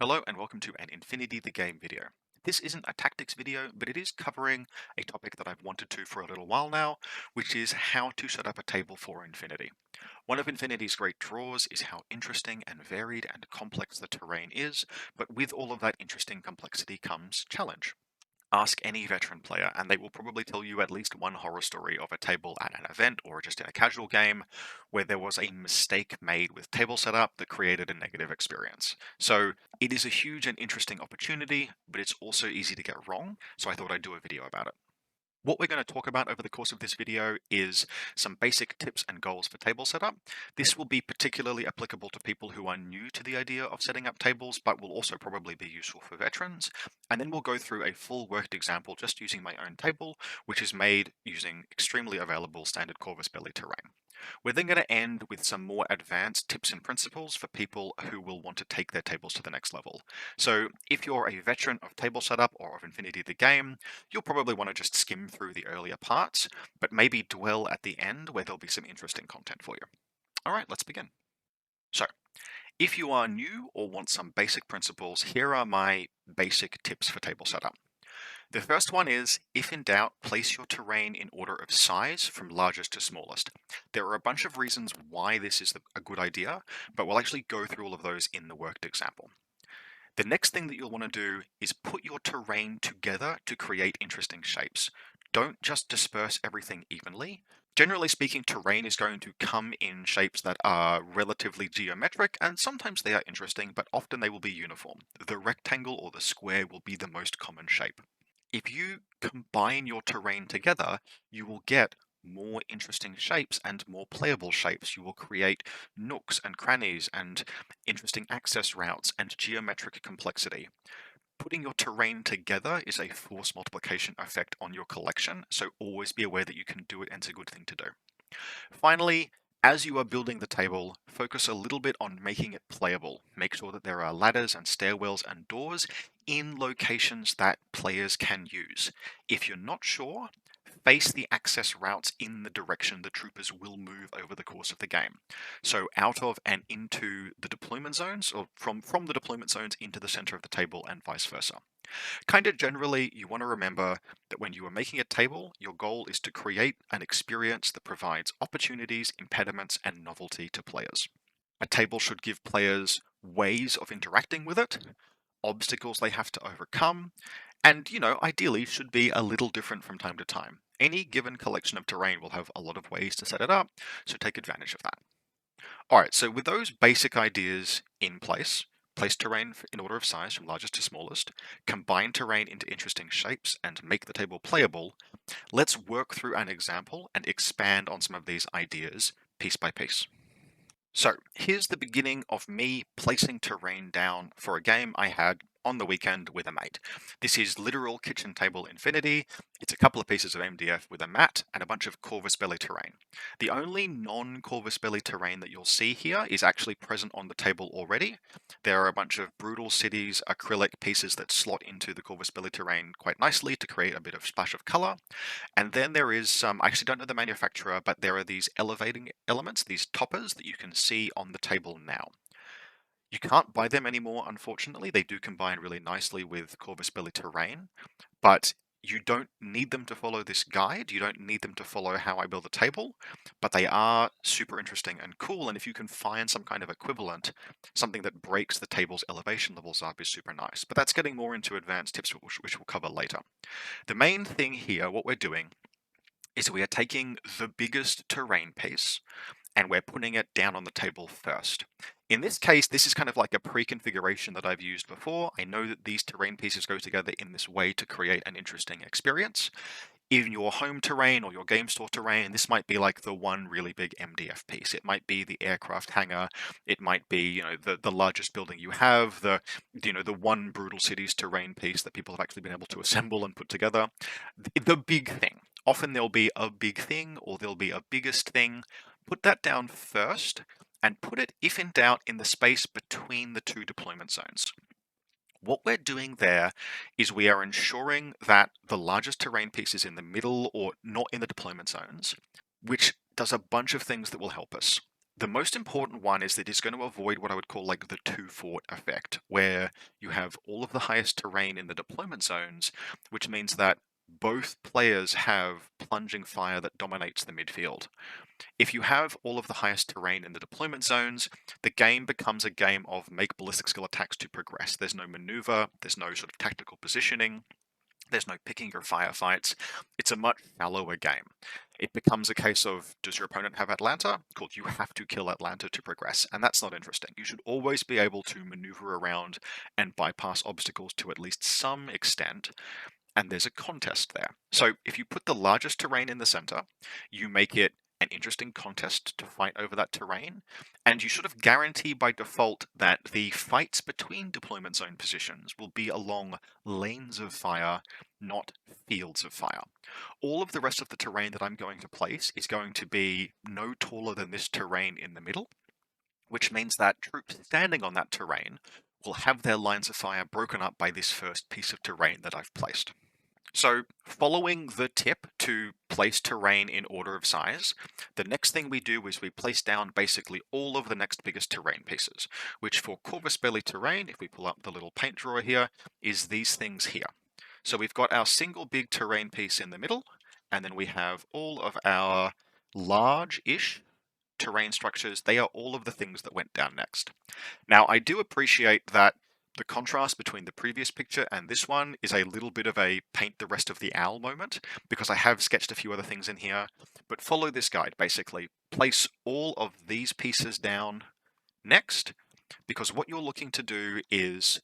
Hello and welcome to an Infinity the Game video. This isn't a tactics video, but it is covering a topic that I've wanted to for a little while now, which is how to set up a table for Infinity. One of Infinity's great draws is how interesting and varied and complex the terrain is, but with all of that interesting complexity comes challenge. Ask any veteran player, and they will probably tell you at least one horror story of a table at an event or just in a casual game where there was a mistake made with table setup that created a negative experience. So it is a huge and interesting opportunity, but it's also easy to get wrong, so I thought I'd do a video about it. What we're going to talk about over the course of this video is some basic tips and goals for table setup. This will be particularly applicable to people who are new to the idea of setting up tables, but will also probably be useful for veterans. And then we'll go through a full worked example just using my own table, which is made using extremely available standard Corvus Belli terrain. We're then going to end with some more advanced tips and principles for people who will want to take their tables to the next level. So if you're a veteran of table setup or of Infinity the game, you'll probably want to just skim through the earlier parts, but maybe dwell at the end where there'll be some interesting content for you. All right, let's begin. So, if you are new or want some basic principles, here are my basic tips for table setup. The first one is, if in doubt, place your terrain in order of size from largest to smallest. There are a bunch of reasons why this is a good idea, but we'll actually go through all of those in the worked example. The next thing that you'll want to do is put your terrain together to create interesting shapes. Don't just disperse everything evenly. Generally speaking, terrain is going to come in shapes that are relatively geometric, and sometimes they are interesting, but often they will be uniform. The rectangle or the square will be the most common shape. If you combine your terrain together, you will get more interesting shapes and more playable shapes. You will create nooks and crannies and interesting access routes and geometric complexity. Putting your terrain together is a force multiplication effect on your collection, so always be aware that you can do it and it's a good thing to do. Finally, as you are building the table, focus a little bit on making it playable. Make sure that there are ladders and stairwells and doors in locations that players can use. If you're not sure, face the access routes in the direction the troopers will move over the course of the game. So out of and into the deployment zones, or from the deployment zones into the center of the table and vice versa. Kind of generally, you want to remember that when you are making a table, your goal is to create an experience that provides opportunities, impediments, and novelty to players. A table should give players ways of interacting with it, obstacles they have to overcome, and, ideally should be a little different from time to time. Any given collection of terrain will have a lot of ways to set it up, so take advantage of that. All right, so with those basic ideas in place terrain in order of size from largest to smallest, combine terrain into interesting shapes, and make the table playable, let's work through an example and expand on some of these ideas piece by piece. So here's the beginning of me placing terrain down for a game I had on the weekend with a mate. This is literal kitchen table infinity. It's a couple of pieces of MDF with a mat and a bunch of Corvus Belli terrain. The only non-Corvus Belli terrain that you'll see here is actually present on the table already. There are a bunch of Brutal Cities acrylic pieces that slot into the Corvus Belli terrain quite nicely to create a bit of splash of color. And then there is some, I actually don't know the manufacturer, but there are these elevating elements, these toppers that you can see on the table now. You can't buy them anymore, unfortunately. They do combine really nicely with Corvus Belli terrain, but you don't need them to follow this guide. You don't need them to follow how I build a table, but they are super interesting and cool. And if you can find some kind of equivalent, something that breaks the table's elevation levels up is super nice. But that's getting more into advanced tips, which we'll cover later. The main thing here, what we're doing, is we are taking the biggest terrain piece and we're putting it down on the table first. In this case, this is kind of like a pre-configuration that I've used before. I know that these terrain pieces go together in this way to create an interesting experience. In your home terrain or your game store terrain, this might be like the one really big MDF piece. It might be the aircraft hangar. It might be, the largest building you have, the one Brutal Cities terrain piece that people have actually been able to assemble and put together. The big thing. Often there'll be a big thing or there'll be a biggest thing. Put that down first and put it, if in doubt, in the space between the two deployment zones. What we're doing there is we are ensuring that the largest terrain piece is in the middle or not in the deployment zones, which does a bunch of things that will help us. The most important one is that it's going to avoid what I would call like the two-fort effect, where you have all of the highest terrain in the deployment zones, which means that both players have plunging fire that dominates the midfield. If you have all of the highest terrain in the deployment zones, the game becomes a game of make ballistic skill attacks to progress. There's no maneuver, there's no sort of tactical positioning, there's no picking or firefights. It's a much shallower game. It becomes a case of, does your opponent have Atlanta? Cool, you have to kill Atlanta to progress, and that's not interesting. You should always be able to maneuver around and bypass obstacles to at least some extent, and there's a contest there. So if you put the largest terrain in the center, you make it an interesting contest to fight over that terrain, and you sort of guarantee by default that the fights between deployment zone positions will be along lanes of fire, not fields of fire. All of the rest of the terrain that I'm going to place is going to be no taller than this terrain in the middle, which means that troops standing on that terrain will have their lines of fire broken up by this first piece of terrain that I've placed. So following the tip to place terrain in order of size, the next thing we do is we place down basically all of the next biggest terrain pieces, which for Corvus Belli terrain, if we pull up the little paint drawer here, is these things here. So we've got our single big terrain piece in the middle, and then we have all of our large-ish terrain structures. They are all of the things that went down next. Now, I do appreciate that the contrast between the previous picture and this one is a little bit of a paint the rest of the owl moment, because I have sketched a few other things in here, but follow this guide, basically. Place all of these pieces down next, because what you're looking to do is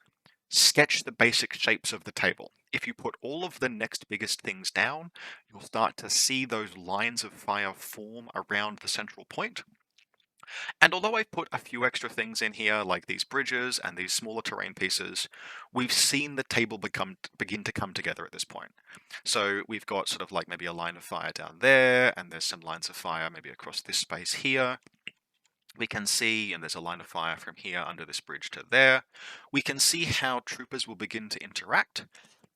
sketch the basic shapes of the table. If you put all of the next biggest things down, you'll start to see those lines of fire form around the central point. And although I've put a few extra things in here, like these bridges and these smaller terrain pieces, we've seen the table begin to come together at this point. So we've got sort of like maybe a line of fire down there, and there's some lines of fire maybe across this space here. We can see, and there's a line of fire from here under this bridge to there. We can see how troopers will begin to interact.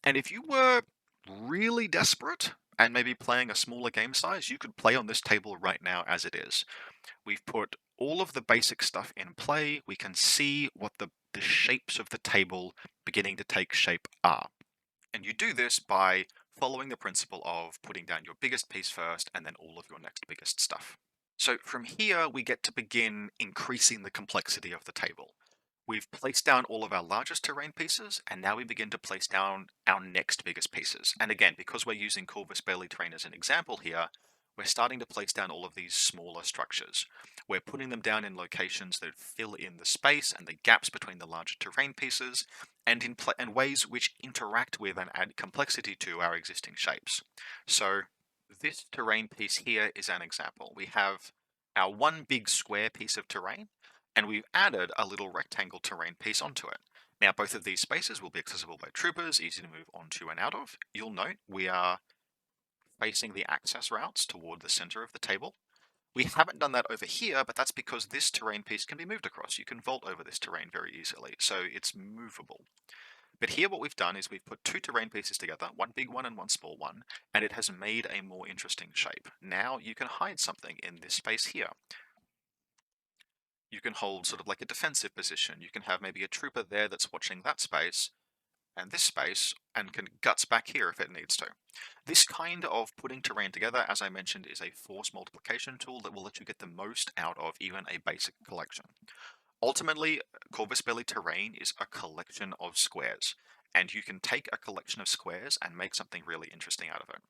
And if you were really desperate and maybe playing a smaller game size, you could play on this table right now as it is. We've put all of the basic stuff in play. We can see what the shapes of the table beginning to take shape are. And you do this by following the principle of putting down your biggest piece first and then all of your next biggest stuff. So from here, we get to begin increasing the complexity of the table. We've placed down all of our largest terrain pieces, and now we begin to place down our next biggest pieces. And again, because we're using Corvus Belli terrain as an example here, we're starting to place down all of these smaller structures. We're putting them down in locations that fill in the space and the gaps between the larger terrain pieces, and in ways which interact with and add complexity to our existing shapes. So this terrain piece here is an example. We have our one big square piece of terrain, and we've added a little rectangle terrain piece onto it. Now, both of these spaces will be accessible by troopers, easy to move onto and out of. You'll note we are facing the access routes toward the center of the table. We haven't done that over here, but that's because this terrain piece can be moved across. You can vault over this terrain very easily, so it's movable. But here what we've done is we've put two terrain pieces together, one big one and one small one, and it has made a more interesting shape. Now you can hide something in this space here. You can hold sort of like a defensive position. You can have maybe a trooper there that's watching that space and this space and can guts back here if it needs to. This kind of putting terrain together, as I mentioned, is a force multiplication tool that will let you get the most out of even a basic collection. Ultimately, Corvus Belli terrain is a collection of squares, and you can take a collection of squares and make something really interesting out of it.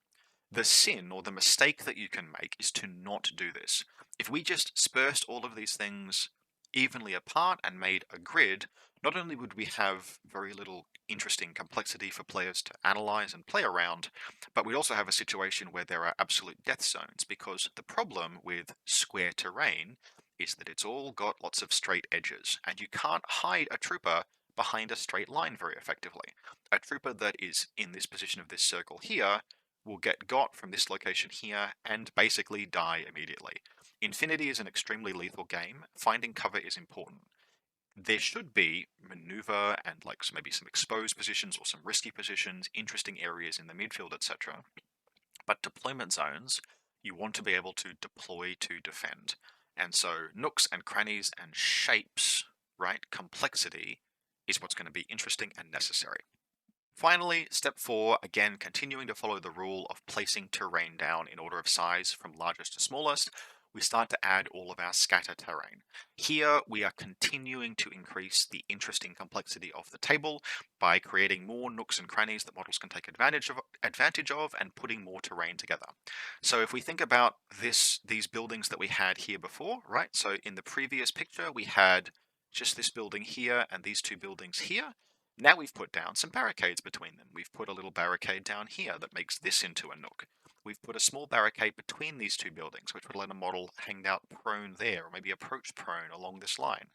The sin or the mistake that you can make is to not do this. If we just dispersed all of these things evenly apart and made a grid, not only would we have very little interesting complexity for players to analyze and play around, but we'd also have a situation where there are absolute death zones, because the problem with square terrain is that it's all got lots of straight edges, and you can't hide a trooper behind a straight line very effectively. A trooper that is in this position of this circle here will get got from this location here and basically die immediately. Infinity is an extremely lethal game. Finding cover is important. There should be maneuver and like maybe some exposed positions or some risky positions, interesting areas in the midfield, etc. But deployment zones, you want to be able to deploy to defend. And so nooks and crannies and shapes, right? Complexity is what's going to be interesting and necessary. Finally, step 4, again, continuing to follow the rule of placing terrain down in order of size from largest to smallest, we start to add all of our scatter terrain. Here, we are continuing to increase the interesting complexity of the table by creating more nooks and crannies that models can take advantage of and putting more terrain together. So if we think about these buildings that we had here before, right? So in the previous picture, we had just this building here and these two buildings here. Now we've put down some barricades between them. We've put a little barricade down here that makes this into a nook. We've put a small barricade between these two buildings, which would let a model hang out prone there, or maybe approach prone along this line.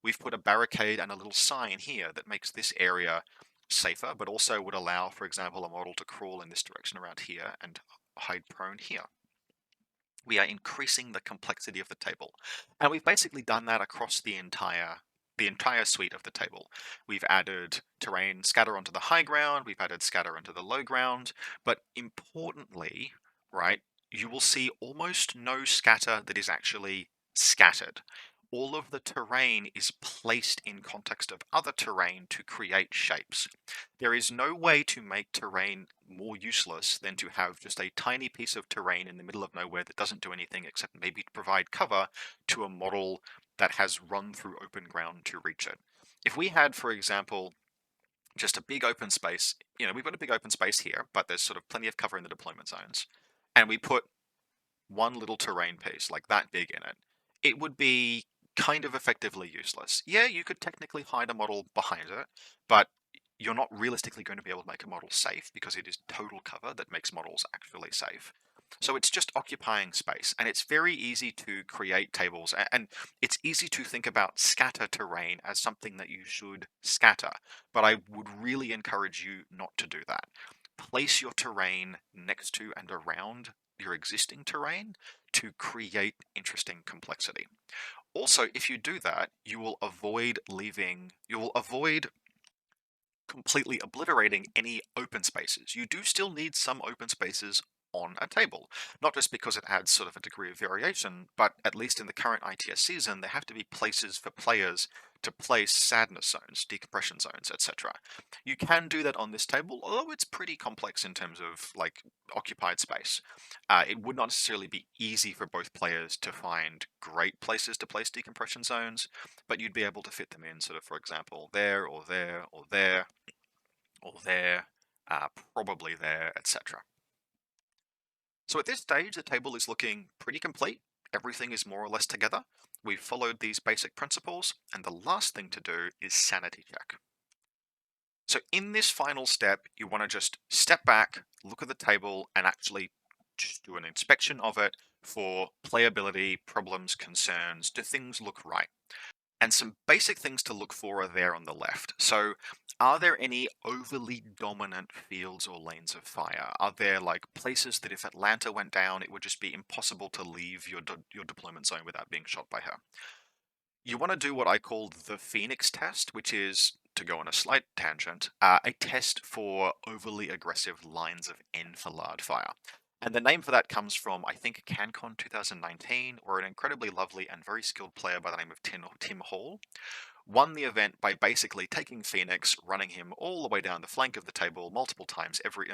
We've put a barricade and a little sign here that makes this area safer, but also would allow, for example, a model to crawl in this direction around here and hide prone here. We are increasing the complexity of the table. And we've basically done that across the entire suite of the table. We've added terrain scatter onto the high ground, we've added scatter into the low ground, but importantly, right, you will see almost no scatter that is actually scattered. All of the terrain is placed in context of other terrain to create shapes. There is no way to make terrain more useless than to have just a tiny piece of terrain in the middle of nowhere that doesn't do anything except maybe provide cover to a model that has run through open ground to reach it. If we had, for example, just a big open space, we've got a big open space here, but there's sort of plenty of cover in the deployment zones, and we put one little terrain piece like that big in it, it would be kind of effectively useless. Yeah, you could technically hide a model behind it, but you're not realistically going to be able to make a model safe because it is total cover that makes models actually safe. So it's just occupying space, and it's very easy to create tables, and it's easy to think about scatter terrain as something that you should scatter, but I would really encourage you not to do that. Place your terrain next to and around your existing terrain to create interesting complexity. Also, if you do that, you will avoid completely obliterating any open spaces. You do still need some open spaces on a table, not just because it adds sort of a degree of variation, but at least in the current ITS season, there have to be places for players to place sadness zones, decompression zones, etc. You can do that on this table, although it's pretty complex in terms of like occupied space. It would not necessarily be easy for both players to find great places to place decompression zones, but you'd be able to fit them in sort of, for example, there or there or there or there, probably there, etc. So at this stage, the table is looking pretty complete. Everything is more or less together. We've followed these basic principles, and the last thing to do is sanity check. So in this final step, you want to just step back, look at the table, and actually just do an inspection of it for playability, problems, concerns. Do things look right? And some basic things to look for are there on the left. So are there any overly dominant fields or lanes of fire? Are there like places that if Atlanta went down, it would just be impossible to leave your deployment zone without being shot by her? You want to do what I call the Phoenix test, which is, to go on a slight tangent, a test for overly aggressive lines of enfilade fire. And the name for that comes from, I think, CanCon 2019, where an incredibly lovely and very skilled player by the name of Tim Hall won the event by basically taking Phoenix, running him all the way down the flank of the table multiple times over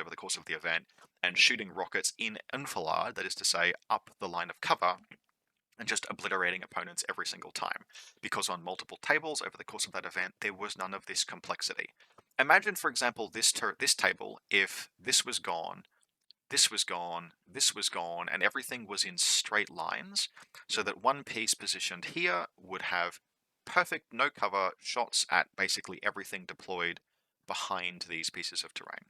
the course of the event, and shooting rockets in enfilade, that is to say, up the line of cover, and just obliterating opponents every single time. Because on multiple tables over the course of that event, there was none of this complexity. Imagine, for example, this table, if this was gone, this was gone, this was gone, and everything was in straight lines, so that one piece positioned here would have perfect no cover shots at basically everything deployed behind these pieces of terrain.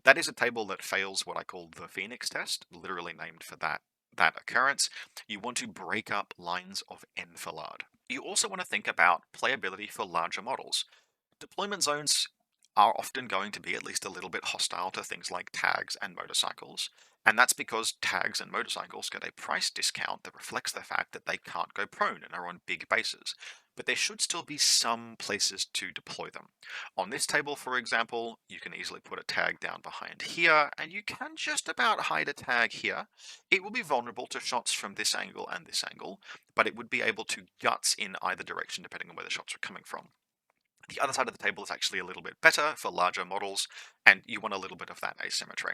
That is a table that fails what I call the Phoenix test, literally named for that occurrence. You want to break up lines of enfilade. You also want to think about playability for larger models. Deployment zones are often going to be at least a little bit hostile to things like tags and motorcycles. And that's because tags and motorcycles get a price discount that reflects the fact that they can't go prone and are on big bases. But there should still be some places to deploy them. On this table, for example, you can easily put a tag down behind here, and you can just about hide a tag here. It will be vulnerable to shots from this angle and this angle, but it would be able to guts in either direction depending on where the shots are coming from. The other side of the table is actually a little bit better for larger models, and you want a little bit of that asymmetry.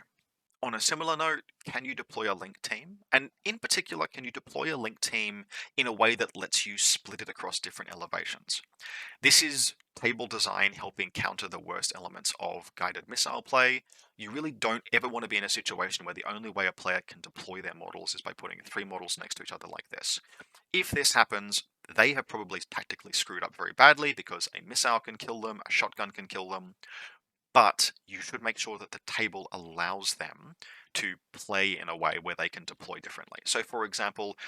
On a similar note, can you deploy a link team? And in particular, can you deploy a link team in a way that lets you split it across different elevations? This is table design helping counter the worst elements of guided missile play. You really don't ever want to be in a situation where the only way a player can deploy their models is by putting 3 models next to each other like this. If this happens, they have probably tactically screwed up very badly because a missile can kill them, a shotgun can kill them, but you should make sure that the table allows them to play in a way where they can deploy differently. So for example,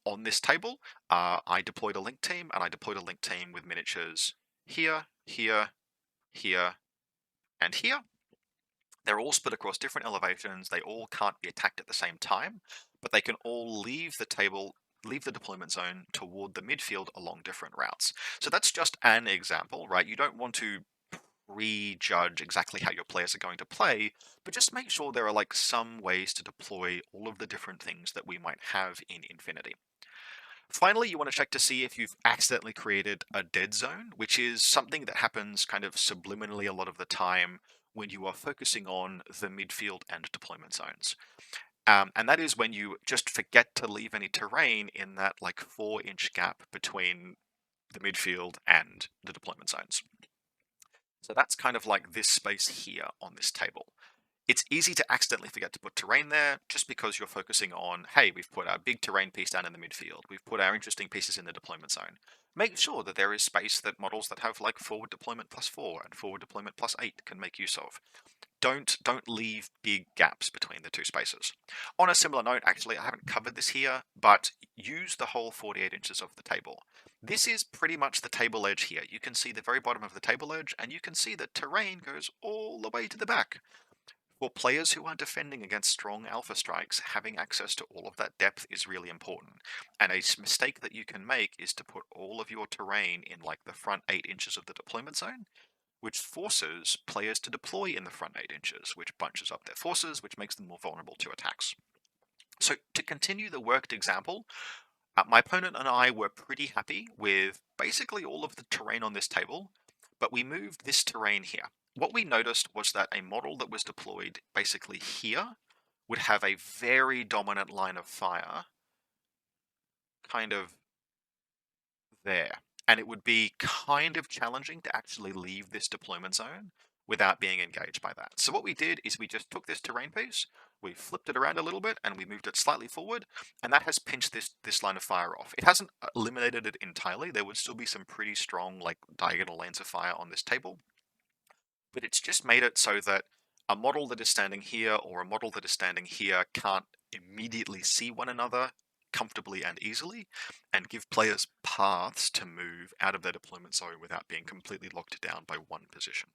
on this table, I deployed a link team, and I deployed a link team with miniatures here, here, here, and here. They're all split across different elevations. They all can't be attacked at the same time, but they can all leave the table, leave the deployment zone toward the midfield along different routes. So that's just an example, right? You don't want to prejudge exactly how your players are going to play, but just make sure there are like some ways to deploy all of the different things that we might have in Infinity. Finally, you want to check to see if you've accidentally created a dead zone, which is something that happens kind of subliminally a lot of the time when you are focusing on the midfield and deployment zones. And that is when you just forget to leave any terrain in that like 4-inch gap between the midfield and the deployment zones. So that's kind of like this space here on this table. It's easy to accidentally forget to put terrain there just because you're focusing on, hey, we've put our big terrain piece down in the midfield. We've put our interesting pieces in the deployment zone. Make sure that there is space that models that have like forward deployment +4 and forward deployment +8 can make use of. Don't leave big gaps between the two spaces. On a similar note, actually, I haven't covered this here, but use the whole 48 inches of the table. This is pretty much the table edge here. You can see the very bottom of the table edge, and you can see that terrain goes all the way to the back. For players who are defending against strong alpha strikes, having access to all of that depth is really important. And a mistake that you can make is to put all of your terrain in like the front 8 inches of the deployment zone, which forces players to deploy in the front 8 inches, which bunches up their forces, which makes them more vulnerable to attacks. So to continue the worked example, my opponent and I were pretty happy with basically all of the terrain on this table, but we moved this terrain here. What we noticed was that a model that was deployed basically here would have a very dominant line of fire kind of there. And it would be kind of challenging to actually leave this deployment zone without being engaged by that. So what we did is we just took this terrain piece, we flipped it around a little bit, and we moved it slightly forward, and that has pinched this line of fire off. It hasn't eliminated it entirely. There would still be some pretty strong like diagonal lanes of fire on this table, but it's just made it so that a model that is standing here or a model that is standing here can't immediately see one another comfortably and easily, and give players paths to move out of their deployment zone without being completely locked down by one position.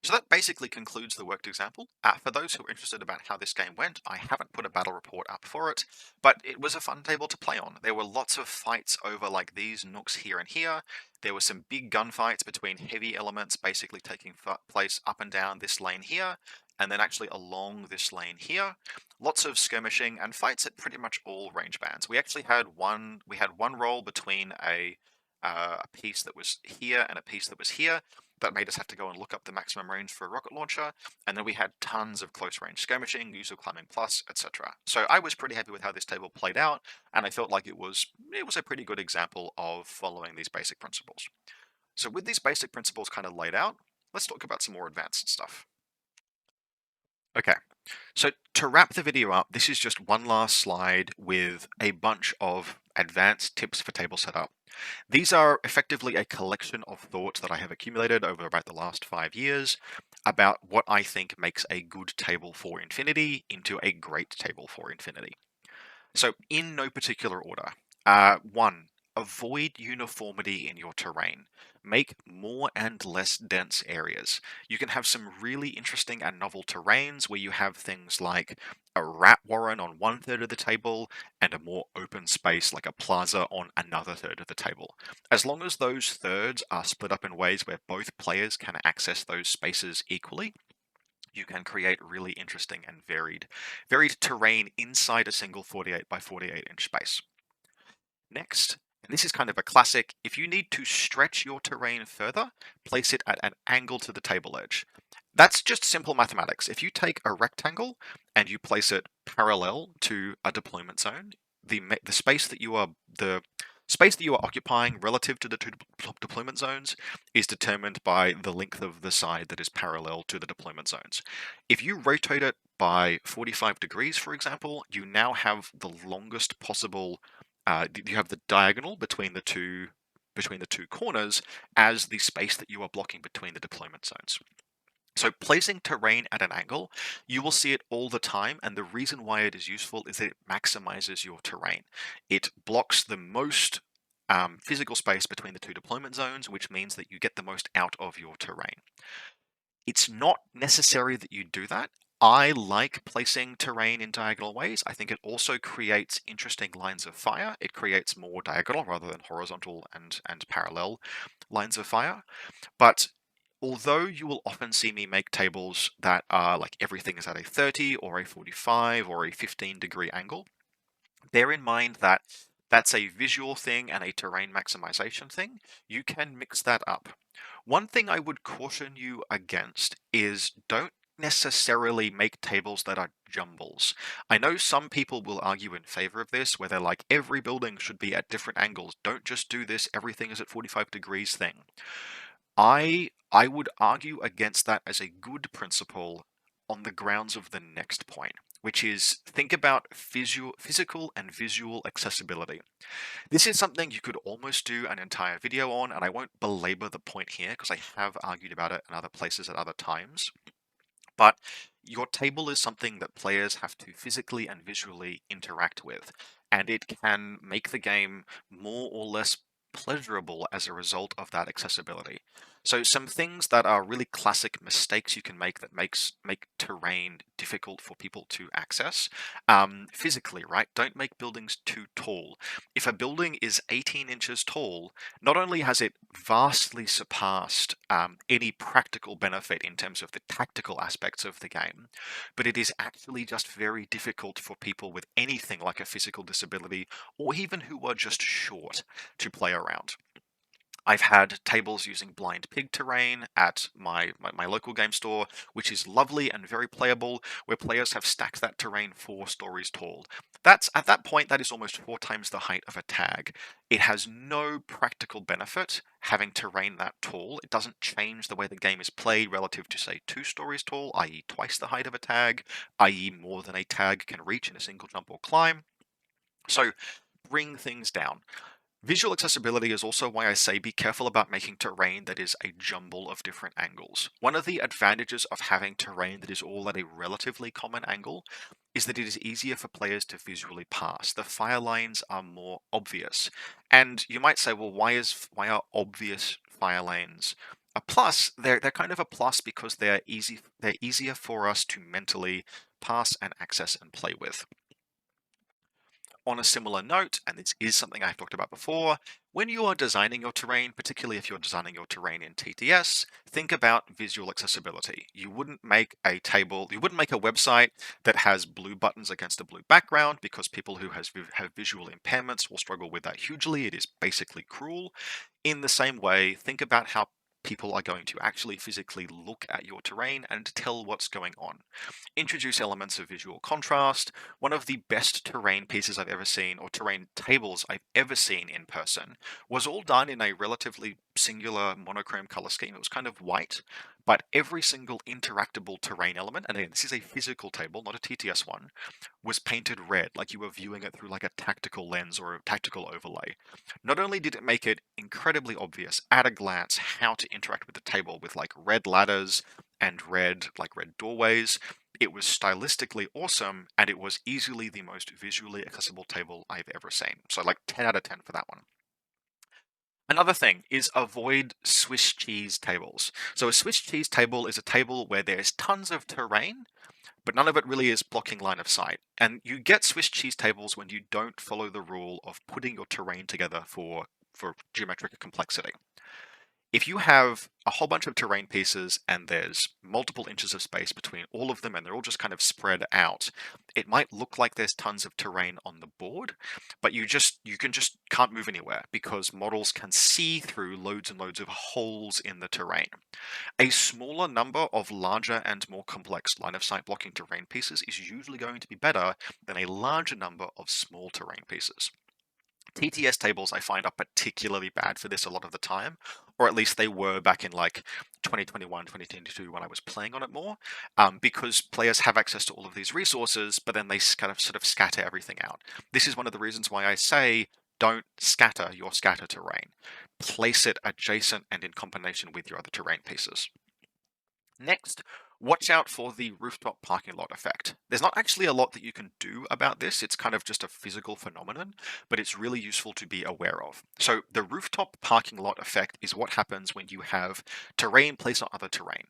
So that basically concludes the worked example. For those who are interested about how this game went, I haven't put a battle report up for it, but it was a fun table to play on. There were lots of fights over like these nooks here and here. There were some big gunfights between heavy elements basically taking place up and down this lane here, and then actually along this lane here. Lots of skirmishing and fights at pretty much all range bands. We actually had one roll between a piece that was here and a piece that was here. That made us have to go and look up the maximum range for a rocket launcher, and then we had tons of close range skirmishing, use of climbing plus, etc. So I was pretty happy with how this table played out, and I felt like it was a pretty good example of following these basic principles. So with these basic principles kind of laid out, let's talk about some more advanced stuff. Okay, so to wrap the video up, this is just one last slide with a bunch of advanced tips for table setup. These are effectively a collection of thoughts that I have accumulated over about the last 5 years about what I think makes a good table for Infinity into a great table for Infinity. So in no particular order. 1, avoid uniformity in your terrain. Make more and less dense areas. You can have some really interesting and novel terrains where you have things like a rat warren on one third of the table, and a more open space like a plaza on another third of the table. As long as those thirds are split up in ways where both players can access those spaces equally, you can create really interesting and varied terrain inside a single 48 by 48 inch space. Next, and this is kind of a classic, if you need to stretch your terrain further, place it at an angle to the table edge. That's just simple mathematics. If you take a rectangle and you place it parallel to a deployment zone, the space that you are occupying relative to the two deployment zones is determined by the length of the side that is parallel to the deployment zones. If you rotate it by 45 degrees, for example, you now have the longest possible. You have the diagonal between the two corners as the space that you are blocking between the deployment zones. So placing terrain at an angle, you will see it all the time, and the reason why it is useful is that it maximizes your terrain. It blocks the most physical space between the two deployment zones, which means that you get the most out of your terrain. It's not necessary that you do that. I like placing terrain in diagonal ways. I think it also creates interesting lines of fire. It creates more diagonal rather than horizontal and parallel lines of fire. But although you will often see me make tables that are like everything is at a 30 or a 45 or a 15-degree angle, bear in mind that that's a visual thing and a terrain maximization thing. You can mix that up. One thing I would caution you against is don't necessarily make tables that are jumbles. I know some people will argue in favor of this, where they're like, every building should be at different angles. Don't just do this, everything is at 45 degrees thing. I would argue against that as a good principle on the grounds of the next point, which is think about physical and visual accessibility. This is something you could almost do an entire video on, and I won't belabor the point here because I have argued about it in other places at other times. But your table is something that players have to physically and visually interact with, and it can make the game more or less pleasurable as a result of that accessibility. So some things that are really classic mistakes you can make that make terrain difficult for people to access. Physically, right? Don't make buildings too tall. If a building is 18 inches tall, not only has it vastly surpassed any practical benefit in terms of the tactical aspects of the game, but it is actually just very difficult for people with anything like a physical disability or even who are just short to play around. I've had tables using blind pig terrain at my local game store, which is lovely and very playable, where players have stacked that terrain 4 stories tall. That's at that point, that is almost 4 times the height of a tag. It has no practical benefit having terrain that tall. It doesn't change the way the game is played relative to, say, 2 stories tall, i.e. twice the height of a tag, i.e. more than a tag can reach in a single jump or climb. So bring things down. Visual accessibility is also why I say be careful about making terrain that is a jumble of different angles. One of the advantages of having terrain that is all at a relatively common angle is that it is easier for players to visually pass. The fire lines are more obvious. And you might say, well, why are obvious fire lanes a plus? They're kind of a plus because they're easier for us to mentally pass and access and play with. On a similar note, and this is something I've talked about before, when you are designing your terrain, particularly if you're designing your terrain in TTS, think about visual accessibility. You wouldn't make a website that has blue buttons against a blue background because people who have visual impairments will struggle with that hugely. It is basically cruel. In the same way, think about how people are going to actually physically look at your terrain and tell what's going on. Introduce elements of visual contrast. One of the best terrain pieces I've ever seen, or terrain tables I've ever seen in person, was all done in a relatively singular monochrome color scheme. It was kind of white, but every single interactable terrain element, and again, this is a physical table, not a TTS one, was painted red, like you were viewing it through like a tactical lens or a tactical overlay. Not only did it make it incredibly obvious at a glance how to interact with the table with like red ladders and red doorways, it was stylistically awesome, and it was easily the most visually accessible table I've ever seen. So like 10 out of 10 for that one. Another thing is avoid Swiss cheese tables. So a Swiss cheese table is a table where there's tons of terrain, but none of it really is blocking line of sight. And you get Swiss cheese tables when you don't follow the rule of putting your terrain together for geometric complexity. If you have a whole bunch of terrain pieces and there's multiple inches of space between all of them and they're all just kind of spread out, it might look like there's tons of terrain on the board, but you can't move anywhere because models can see through loads and loads of holes in the terrain. A smaller number of larger and more complex line of sight blocking terrain pieces is usually going to be better than a larger number of small terrain pieces. TTS tables I find are particularly bad for this a lot of the time, or at least they were back in like 2021, 2022 when I was playing on it more, because players have access to all of these resources, but then they kind of sort of scatter everything out. This is one of the reasons why I say don't scatter your scatter terrain. Place it adjacent and in combination with your other terrain pieces. Next, watch out for the rooftop parking lot effect. There's not actually a lot that you can do about this. It's kind of just a physical phenomenon, but it's really useful to be aware of. So the rooftop parking lot effect is what happens when you have terrain placed on other terrain.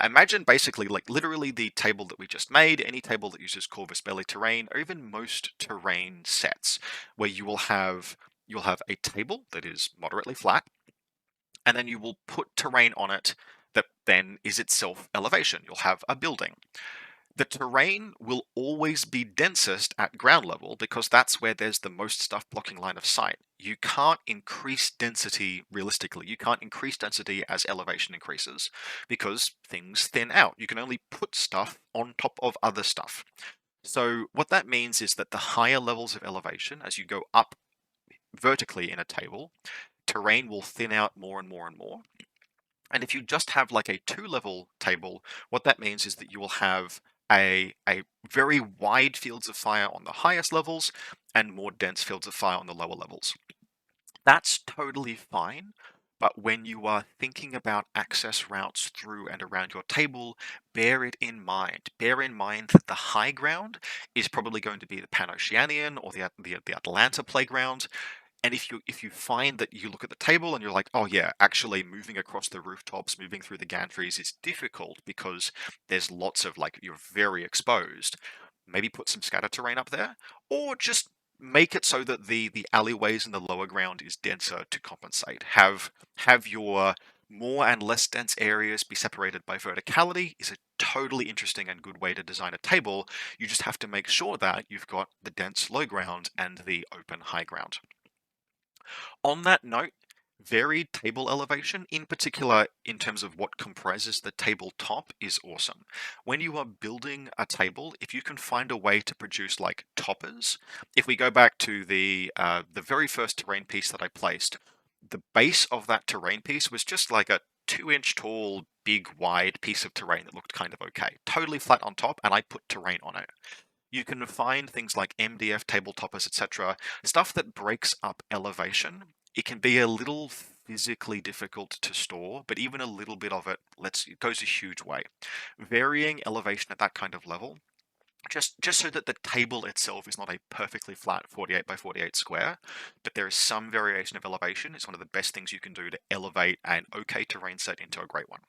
Imagine basically like literally the table that we just made, any table that uses Corvus Belli terrain, or even most terrain sets, where you'll have a table that is moderately flat, and then you will put terrain on it that then is itself elevation. You'll have a building. The terrain will always be densest at ground level because that's where there's the most stuff blocking line of sight. You can't increase density realistically. You can't increase density as elevation increases because things thin out. You can only put stuff on top of other stuff. So what that means is that the higher levels of elevation, as you go up vertically in a table, terrain will thin out more and more and more. And if you just have like a 2-level table, what that means is that you will have a very wide fields of fire on the highest levels and more dense fields of fire on the lower levels. That's totally fine, but when you are thinking about access routes through and around your table, bear it in mind. Bear in mind that the high ground is probably going to be the Pan-Oceanian or the Atlanta playground. And if you find that you look at the table and you're like, oh yeah, actually moving across the rooftops, moving through the gantries is difficult because there's lots of like you're very exposed. Maybe put some scatter terrain up there, or just make it so that the alleyways in the lower ground is denser to compensate. Have your more and less dense areas be separated by verticality is a totally interesting and good way to design a table. You just have to make sure that you've got the dense low ground and the open high ground. On that note, varied table elevation, in particular in terms of what comprises the tabletop, is awesome. When you are building a table, if you can find a way to produce like toppers, if we go back to the very first terrain piece that I placed, the base of that terrain piece was just like a 2-inch tall, big, wide piece of terrain that looked kind of okay. Totally flat on top, and I put terrain on it. You can find things like MDF tabletoppers, etc., stuff that breaks up elevation. It can be a little physically difficult to store, but even a little bit of it goes a huge way. Varying elevation at that kind of level, just so that the table itself is not a perfectly flat 48 by 48 square, but there is some variation of elevation. It's one of the best things you can do to elevate an okay terrain set into a great one.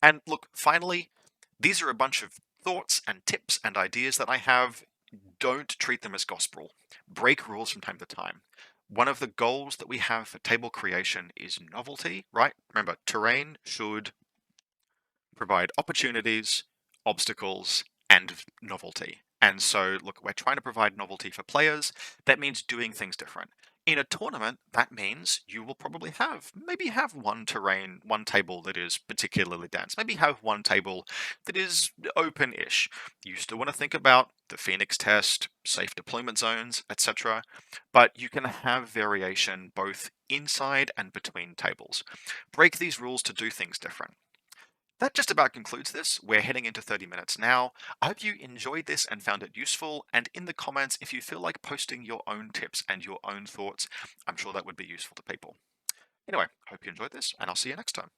And look, finally, these are a bunch of thoughts and tips and ideas that I have. Don't treat them as gospel. Break rules from time to time. One of the goals that we have for table creation is novelty, right? Remember, terrain should provide opportunities, obstacles, and novelty. And so, look, we're trying to provide novelty for players. That means doing things different. In a tournament, that means you will probably maybe have one table that is particularly dense. Maybe have one table that is open-ish. You still want to think about the Phoenix test, safe deployment zones, etc. But you can have variation both inside and between tables. Break these rules to do things different. That just about concludes this. We're heading into 30 minutes now. I hope you enjoyed this and found it useful. And in the comments, if you feel like posting your own tips and your own thoughts, I'm sure that would be useful to people. Anyway, hope you enjoyed this, and I'll see you next time.